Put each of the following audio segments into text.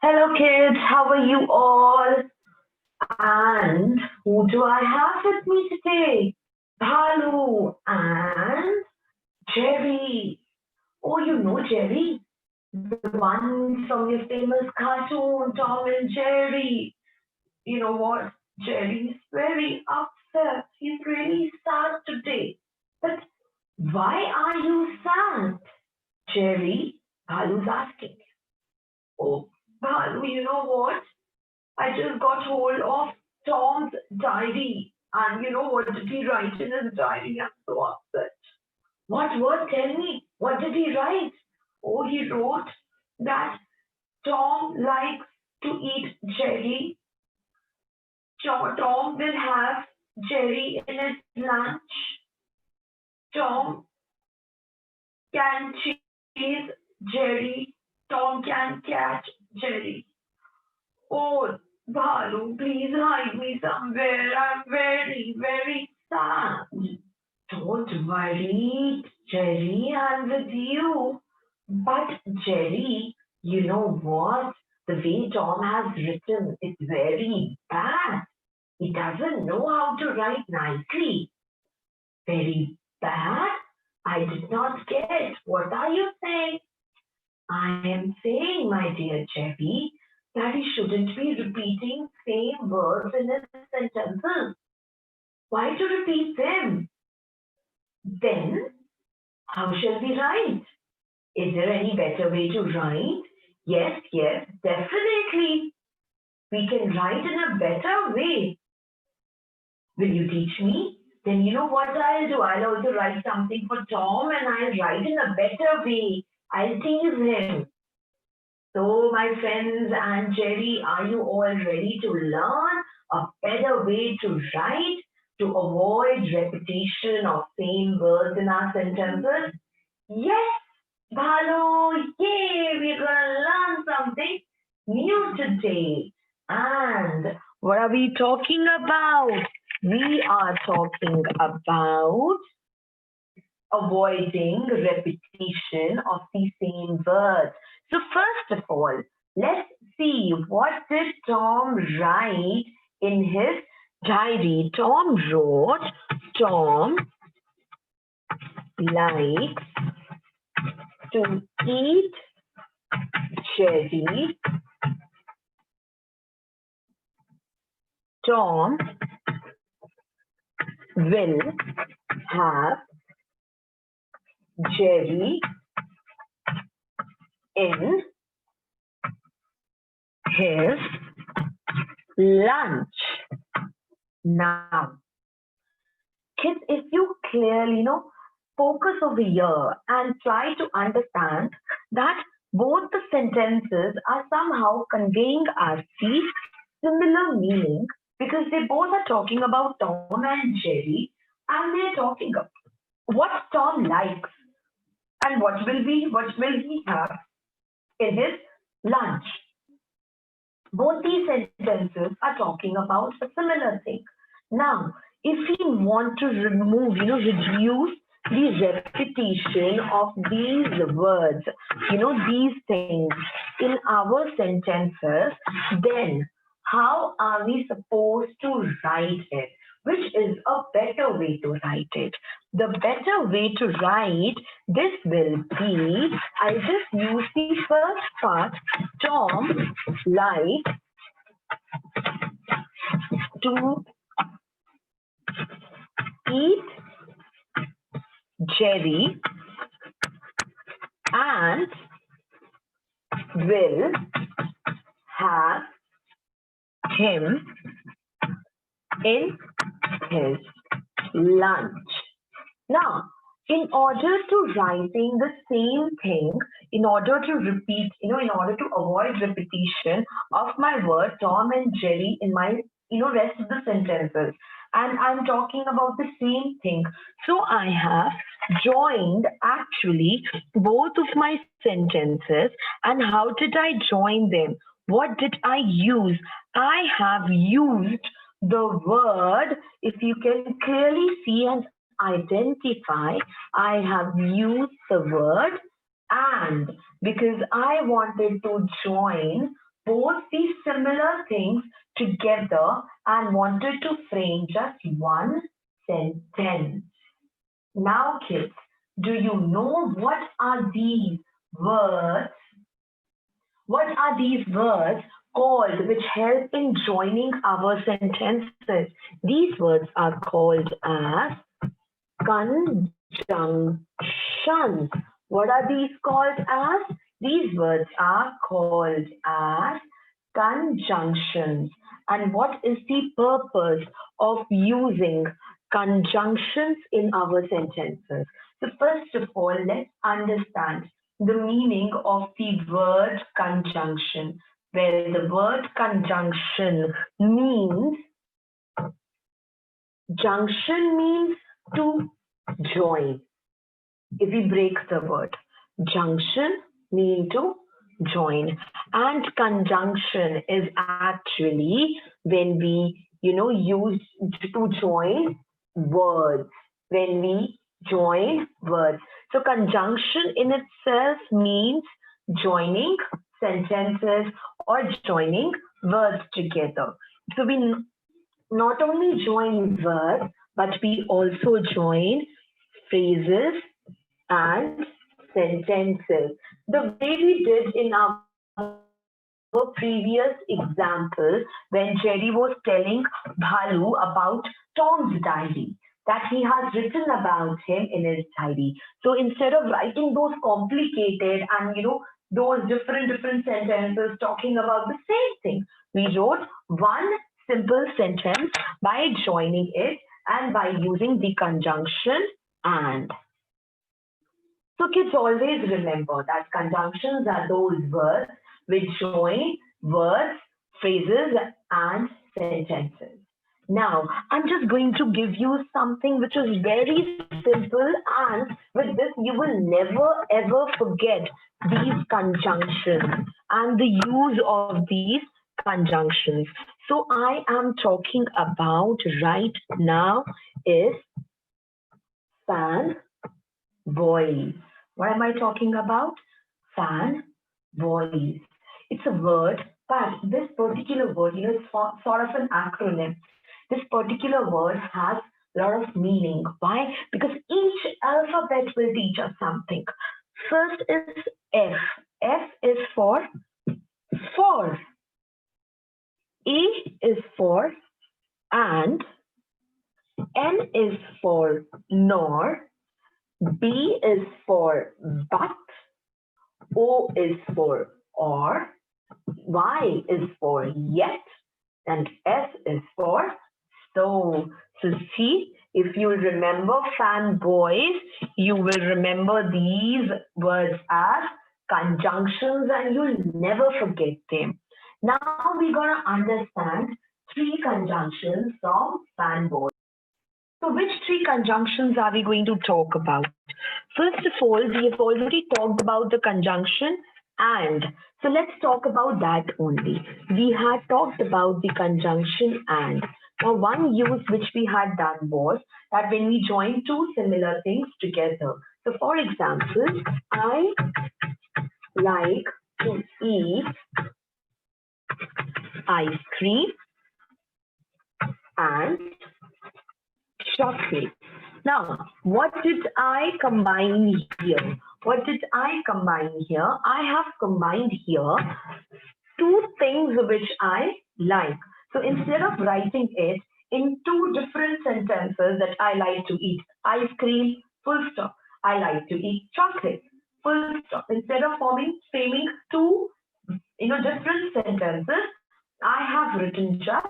Hello, kids. How are you all? And who do I have with me today? Balu and Jerry. Oh, you know Jerry? The one from your famous cartoon, Tom and Jerry. You know what? Jerry's very upset. He's really sad today. But why are you sad? Jerry, Balu's asking. Oh, Balu, you know what? I just got hold of Tom's diary. And you know what did he write in his diary? I'm so upset. What? Tell me. What did he write? Oh, he wrote that Tom likes to eat jelly. Tom will have jelly in his lunch. Tom can chase jelly. Tom can catch jelly. Oh, Balu, please hide me somewhere. I'm very, very sad. Don't worry, Jerry, I'm with you. But, Jerry, you know what? The way Tom has written is very bad. He doesn't know how to write nicely. Very bad? I did not get. What are you saying? I am saying, my dear Jerry, that he shouldn't be repeating same words in his sentences. Why to repeat them? Then, how shall we write? Is there any better way to write? Yes, definitely. We can write in a better way. Will you teach me? Then you know what I'll do? I'll also write something for Tom and I'll write in a better way. I'll tease him. So, my friends and Jerry, are you all ready to learn a better way to write to avoid repetition of same words in our sentences? Yes, Balo, yay, we're gonna learn something new today. And what are we talking about? We are talking about avoiding repetition of the same words. So first of all, let's see what did Tom write in his diary. Tom wrote, Tom likes to eat cherry. Tom will have jelly in his lunch. Now, kids, if you clearly, focus over here and try to understand that both the sentences are somehow conveying our see similar meaning because they both are talking about Tom and Jerry and they're talking about what Tom likes and what will he have in his lunch. Both these sentences are talking about a similar thing. Now, if we want to remove, reduce the repetition of these words, these things in our sentences, then how are we supposed to write it? Which is a better way to write it? The better way to write this will be, I'll just use the first part, Tom likes to eat Jerry and will have him in his lunch. Now, in order to writing the same thing, in order to repeat, in order to avoid repetition of my word Tom and Jerry in my, rest of the sentences, and I'm talking about the same thing. So I have joined actually both of my sentences. And how did I join them? What did I use? I have used the word, if you can clearly see and identify, I have used the word and because I wanted to join both these similar things together and wanted to frame just one sentence. Now, kids, do you know what are these words? What are these words called which help in joining our sentences? These words are called as conjunctions. What are these called as? These words are called as conjunctions. And what is the purpose of using conjunctions in our sentences? So first of all, let's understand the meaning of the word conjunction, where the word conjunction means, junction means to join. If we break the word, junction mean to join, and conjunction is actually when we use to join words, when we join words. So conjunction in itself means joining sentences or joining words together. So we not only join words, but we also join phrases and sentences. The way we did in our previous example when Jerry was telling Bhalu about Tom's diary that he has written about him in his diary. So instead of writing those complicated and those different sentences talking about the same thing, we wrote one simple sentence by joining it and by using the conjunction and. So kids always remember that conjunctions are those words which join words, phrases, and sentences. Now, I'm just going to give you something which is very simple, and with this, you will never ever forget these conjunctions and the use of these conjunctions. So, I am talking about right now is fan boys. What am I talking about? Fan boys. It's a word, but this particular word, is sort of an acronym. This particular word has a lot of meaning. Why? Because each alphabet will teach us something. First is F. F is for. E is for and. N is for nor. B is for but, O is for or, Y is for yet, and S is for so. So see, if you remember fanboys, you will remember these words as conjunctions and you'll never forget them. Now we're going to understand three conjunctions from fanboys. So which three conjunctions are we going to talk about? First of all, we have already talked about the conjunction and. So let's talk about that only. We had talked about the conjunction and. Now one use which we had done was that when we join two similar things together. So for example, I like to eat ice cream and chocolate. Now, what did I combine here? What did I combine here? I have combined here two things which I like. So instead of writing it in two different sentences that I like to eat ice cream, full stop. I like to eat chocolate, full stop. Instead of framing two different sentences, I have written just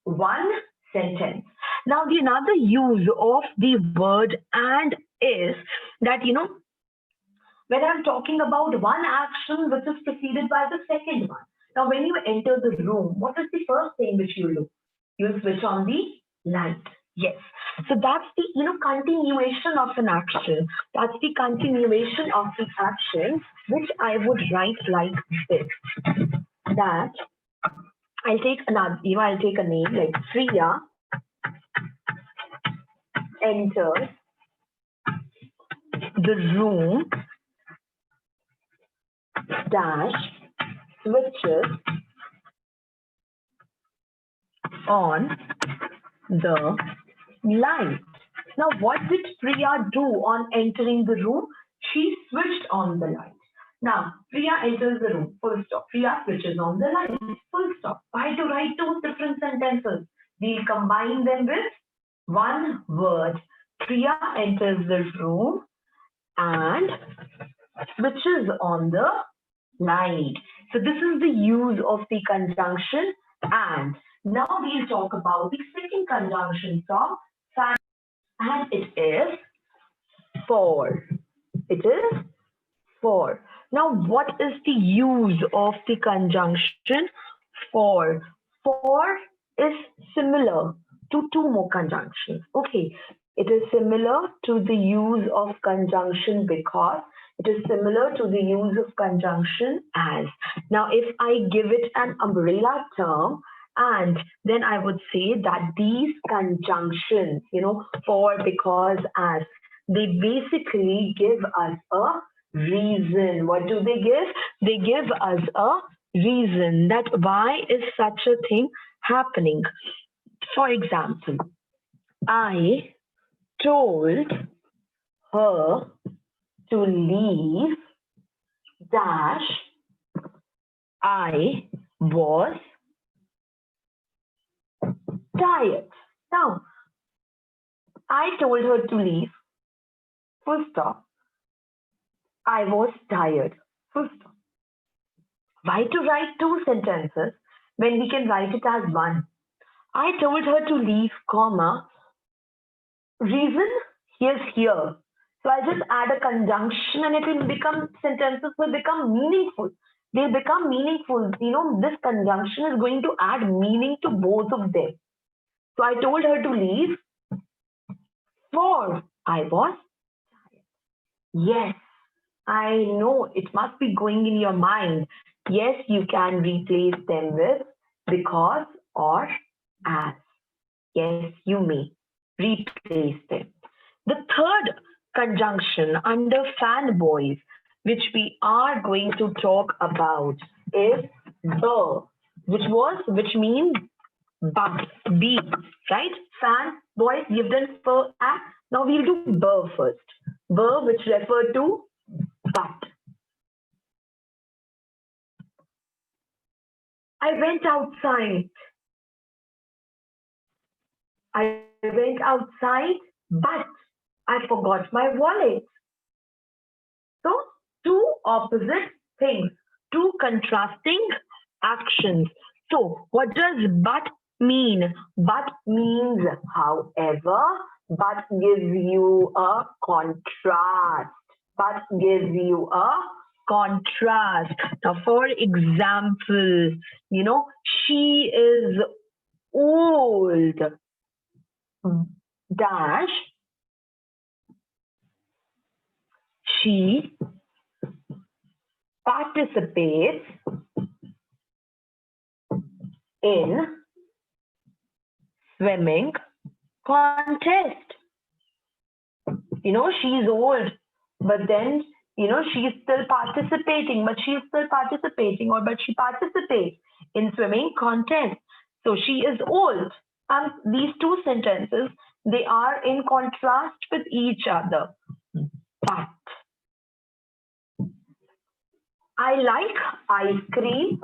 one sentence. Now, the another use of the word and is that, when I'm talking about one action which is preceded by the second one. Now, when you enter the room, what is the first thing which you do? You switch on the light. Yes. So that's the, continuation of an action. That's the continuation of the action, which I would write like this. That I'll take another, I'll take a name like Priya enters the room dash switches on the light. Now, what did Priya do on entering the room? She switched on the light. Now, Priya enters the room. Full stop. Priya switches on the light. Full stop. Why to write two different sentences? We'll combine them with one word. Priya enters the room and switches on the light. So this is the use of the conjunction and. Now we'll talk about the second conjunction from fan and it is for. It is for. Now what is the use of the conjunction for? For is similar to two more conjunctions. Okay, it is similar to the use of conjunction because it is similar to the use of conjunction as. Now, if I give it an umbrella term, and then I would say that these conjunctions, for, because, as, they basically give us a reason. What do they give? They give us a reason that why is such a thing happening. For example, I told her to leave dash I was tired. Now, I told her to leave. Full stop. I was tired. Full stop. Why to write two sentences when we can write it as one? I told her to leave, comma. Reason is here. So I just add a conjunction and it will become, sentences will become meaningful. They'll become meaningful. This conjunction is going to add meaning to both of them. So I told her to leave for I was tired. Yes, I know it must be going in your mind. Yes, you can replace them with because or as. Yes, you may replace them. The third conjunction under fanboys, which we are going to talk about, is the, which means but, be, right? Fan, boys, you've done for at. Now we'll do burr first. Burr, which refer to but. I went outside. I went outside, but I forgot my wallet. So, two opposite things, two contrasting actions. So, what does but mean? But means however, but gives you a contrast. But gives you a contrast. Now, for example, she is old dash she participates in swimming contest. She's old, but then she's still participating, but she participates in swimming contest. So she is old. And these two sentences, they are in contrast with each other. But I like ice cream,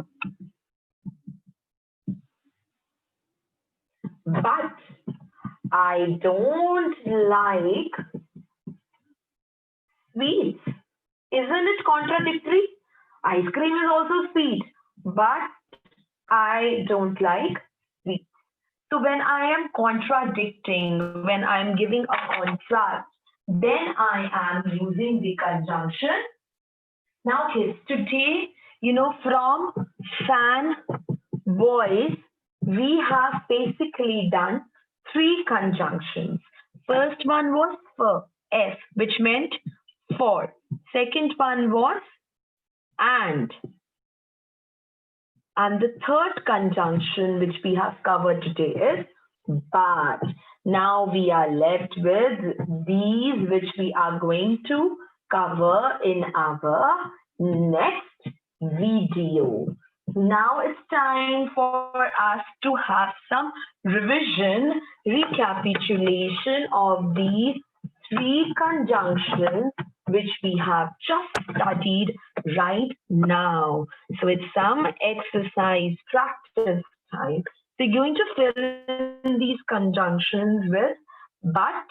but I don't like sweets. Isn't it contradictory? Ice cream is also sweet, but I don't like sweets. So when I am contradicting, when I am giving a contrast, then I am using the conjunction. Now kids, today, from fan boys, we have basically done three conjunctions. First one was for, F, which meant for. Second one was and. And the third conjunction which we have covered today is but. Now we are left with these which we are going to cover in our next video. Now it's time for us to have some revision, recapitulation of these three conjunctions which we have just studied right now. So it's some exercise practice time. So you're going to fill in these conjunctions with but,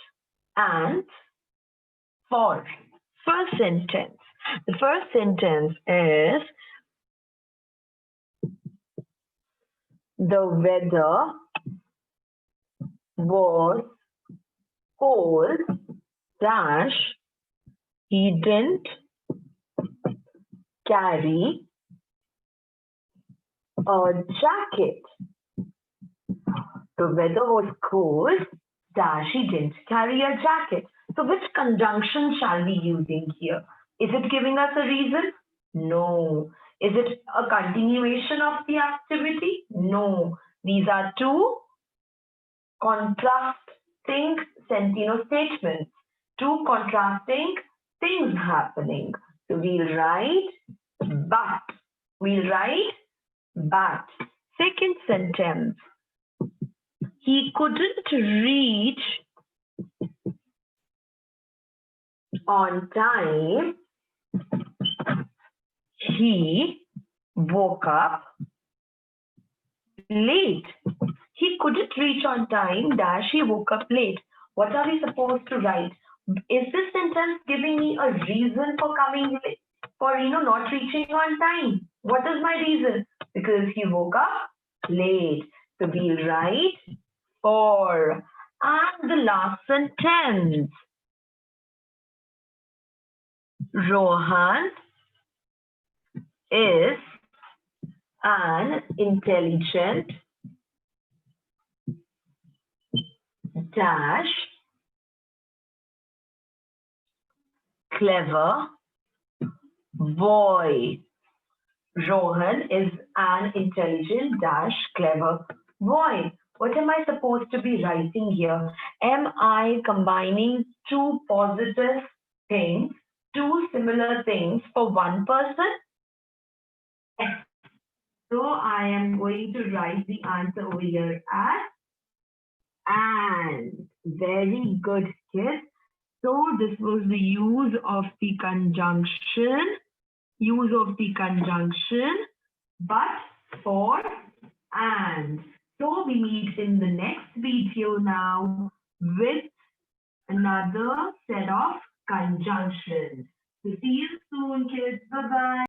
and, for. First sentence. The first sentence is the weather was cold dash he didn't carry a jacket. The weather was cold dash he didn't carry a jacket. So which conjunction shall we using here? Is it giving us a reason? No. Is it a continuation of the activity? No. These are two contrasting statements, two contrasting things happening. So we'll write but. We'll write but. Second sentence. He couldn't reach on time. He woke up late. He couldn't reach on time dash he woke up late. What are we supposed to write? Is this sentence giving me a reason for coming late? For not reaching on time? What is my reason? Because he woke up late. So we'll write for. And the last sentence. Rohan is an intelligent dash clever boy. Rohan is an intelligent dash clever boy. What am I supposed to be writing here? Am I combining two positive things, two similar things for one person? Yes. So I am going to write the answer over here as and. Very good, kids. So this was the use of the conjunction, but, for, and. So we meet in the next video now with another set of conjunctions. So see you soon, kids. Bye-bye.